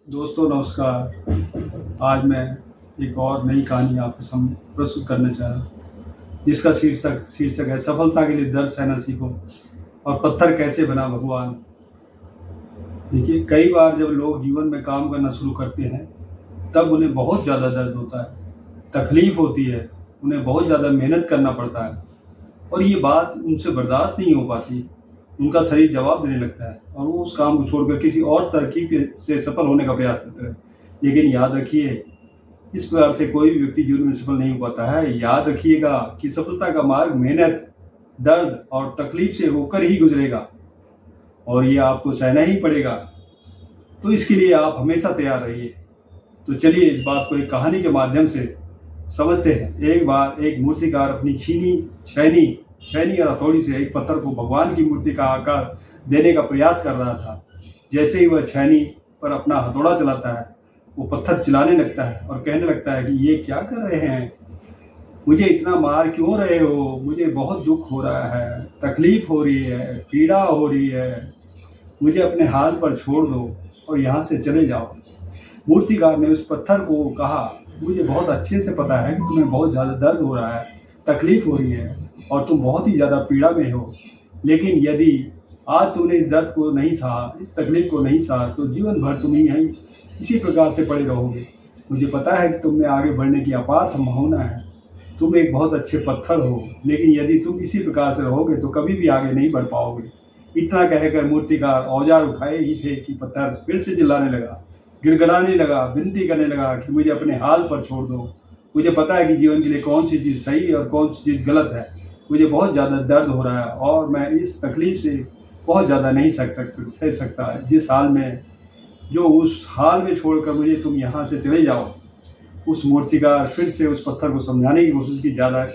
दोस्तों नमस्कार। आज मैं एक और नई कहानी आपके सामने प्रस्तुत करना चाह रहा हूँ, जिसका शीर्षक है सफलता के लिए दर्द सहना सीखो और पत्थर कैसे बना भगवान। देखिए, कई बार जब लोग जीवन में काम करना शुरू करते हैं तब उन्हें बहुत ज़्यादा दर्द होता है, तकलीफ होती है, उन्हें बहुत ज़्यादा मेहनत करना पड़ता है और ये बात उनसे बर्दाश्त नहीं हो पाती। उनका शरीर जवाब देने लगता है और वो उस काम को छोड़कर किसी और तरकीब से सफल होने का प्रयास करते हैं। लेकिन याद रखिए, इस प्रकार से कोई भी व्यक्ति जीवन में सफल नहीं हो पाता है। याद रखिएगा कि सफलता का मार्ग मेहनत, दर्द और तकलीफ से होकर ही गुजरेगा और ये आपको सहना ही पड़ेगा। तो इसके लिए आप हमेशा तैयार रहिए। तो चलिए इस बात को एक कहानी के माध्यम से समझते हैं। एक बार एक मूर्तिकार अपनी छैनी और हथौड़ी से एक पत्थर को भगवान की मूर्ति का आकार देने का प्रयास कर रहा था। जैसे ही वह छैनी पर अपना हथौड़ा चलाता है, वो पत्थर चिल्लाने लगता है और कहने लगता है कि ये क्या कर रहे हैं, मुझे इतना मार क्यों रहे हो, मुझे बहुत दुख हो रहा है, तकलीफ हो रही है, पीड़ा हो रही है, मुझे अपने हाल पर छोड़ दो और यहाँ से चले जाओ। मूर्तिकार ने उस पत्थर को कहा, मुझे बहुत अच्छे से पता है कि तुम्हें बहुत ज़्यादा दर्द हो रहा है, तकलीफ हो रही है और तुम बहुत ही ज़्यादा पीड़ा में हो, लेकिन यदि आज तुमने इस दर्द को नहीं सहा, इस तकलीफ को नहीं सहा, तो जीवन भर तुम यहीं इसी प्रकार से पड़े रहोगे। मुझे पता है कि तुम में आगे बढ़ने की अपार संभावना है, तुम एक बहुत अच्छे पत्थर हो, लेकिन यदि तुम इसी प्रकार से रहोगे तो कभी भी आगे नहीं बढ़ पाओगे। इतना कहकर मूर्तिकार औजार उठाए ही थे कि पत्थर फिर से चिल्लाने लगा, गिड़गिड़ाने लगा, विनती करने लगा कि मुझे अपने हाल पर छोड़ दो। मुझे पता है कि जीवन के लिए कौन सी चीज़ सही है और कौन सी चीज़ गलत है। मुझे बहुत ज़्यादा दर्द हो रहा है और मैं इस तकलीफ से बहुत ज़्यादा नहीं सह सकता। जिस हाल में जो उस हाल में छोड़कर मुझे तुम यहाँ से चले जाओ। उस मूर्तिकार फिर से उस पत्थर को समझाने की कोशिश की, ज़्यादा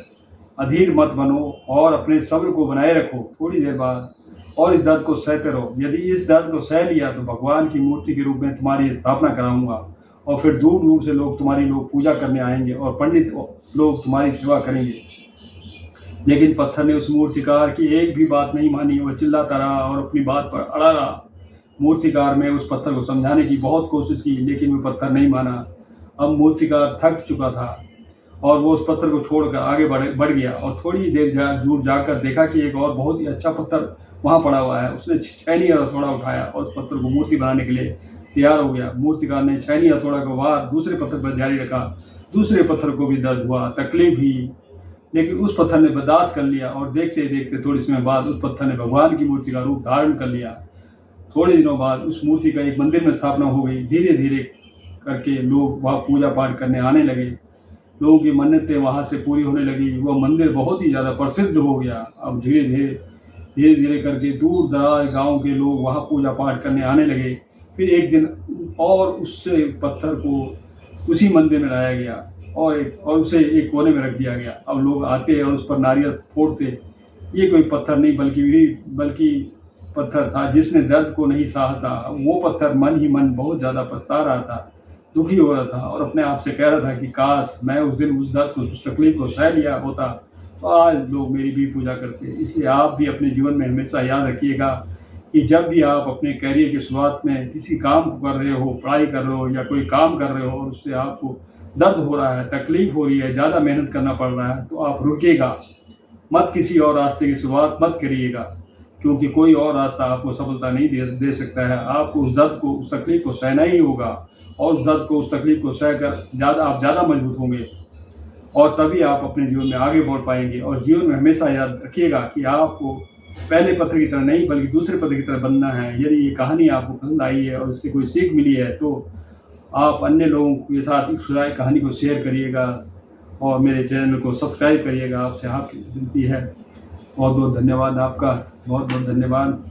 अधीर मत बनो और अपने सब्र को बनाए रखो। थोड़ी देर बाद और इस दर्द को सहते रहो। यदि इस दर्द को सह लिया तो भगवान की मूर्ति के रूप में तुम्हारी स्थापना कराऊंगा और फिर दूर दूर से तुम्हारी पूजा करने आएंगे और पंडित लोग तुम्हारी सेवा करेंगे। लेकिन पत्थर ने उस मूर्तिकार की एक भी बात नहीं मानी। वह चिल्लाता रहा और अपनी बात पर अड़ा रहा। मूर्तिकार ने उस पत्थर को समझाने की बहुत कोशिश की, लेकिन वह पत्थर नहीं माना। अब मूर्तिकार थक चुका था और वो उस पत्थर को छोड़कर आगे बढ़ गया और थोड़ी देर दूर जाकर देखा कि एक और बहुत ही अच्छा पत्थर वहाँ पड़ा हुआ है। उसने छैनी और हथौड़ा उठाया और उस पत्थर को मूर्ति बनाने के लिए तैयार हो गया। मूर्तिकार ने छैनी हथौड़ा को वार दूसरे पत्थर पर जारी रखा। दूसरे पत्थर को भी दर्द हुआ, तकलीफ हुई, लेकिन उस पत्थर ने बर्दाश्त कर लिया और देखते देखते थोड़ी समय बाद उस पत्थर ने भगवान की मूर्ति का रूप धारण कर लिया। थोड़े दिनों बाद उस मूर्ति का एक मंदिर में स्थापना हो गई। धीरे धीरे करके लोग वहाँ पूजा पाठ करने आने लगे। लोगों की मन्नतें वहाँ से पूरी होने लगी। वह मंदिर बहुत ही ज़्यादा प्रसिद्ध हो गया। अब धीरे धीरे करके दूर दराज गांव के लोग वहाँ पूजा पाठ करने आने लगे। फिर एक दिन और उससे पत्थर को उसी मंदिर में लाया गया और उसे एक कोने में रख दिया गया। अब लोग आते और उस पर नारियल फोड़ते। ये कोई पत्थर नहीं बल्कि पत्थर था जिसने दर्द को नहीं सहा था। वो पत्थर मन ही मन बहुत ज़्यादा पछता रहा था, दुखी हो रहा था और अपने आप से कह रहा था कि काश मैं उस दिन उस दर्द को, उस तकलीफ को सह लिया होता तो आज लोग मेरी भी पूजा करते। इसलिए आप भी अपने जीवन में हमेशा याद रखिएगा कि जब भी आप अपने कैरियर की शुरुआत में किसी काम को कर रहे हो, पढ़ाई कर रहे हो या कोई काम कर रहे हो और उससे आपको दर्द हो रहा है, तकलीफ हो रही है, ज़्यादा मेहनत करना पड़ रहा है, तो आप रुकिएगा मत। किसी और रास्ते की शुरुआत मत करिएगा, क्योंकि कोई और रास्ता आपको सफलता नहीं दे सकता है। आपको उस दर्द को, उस तकलीफ को सहना ही होगा और उस दर्द को, उस तकलीफ को सहकर आप ज़्यादा मजबूत होंगे और तभी आप अपने जीवन में आगे बढ़ पाएंगे। और जीवन में हमेशा याद रखिएगा कि आपको पहले पत्र की तरह नहीं बल्कि दूसरे पत्र की तरह बनना है। यदि ये कहानी आपको पसंद आई है और इससे कोई सीख मिली है तो आप अन्य लोगों के साथ इस कहानी को शेयर करिएगा और मेरे चैनल को सब्सक्राइब करिएगा। आपसे आपकी विनती है। बहुत बहुत धन्यवाद आपका, बहुत बहुत धन्यवाद।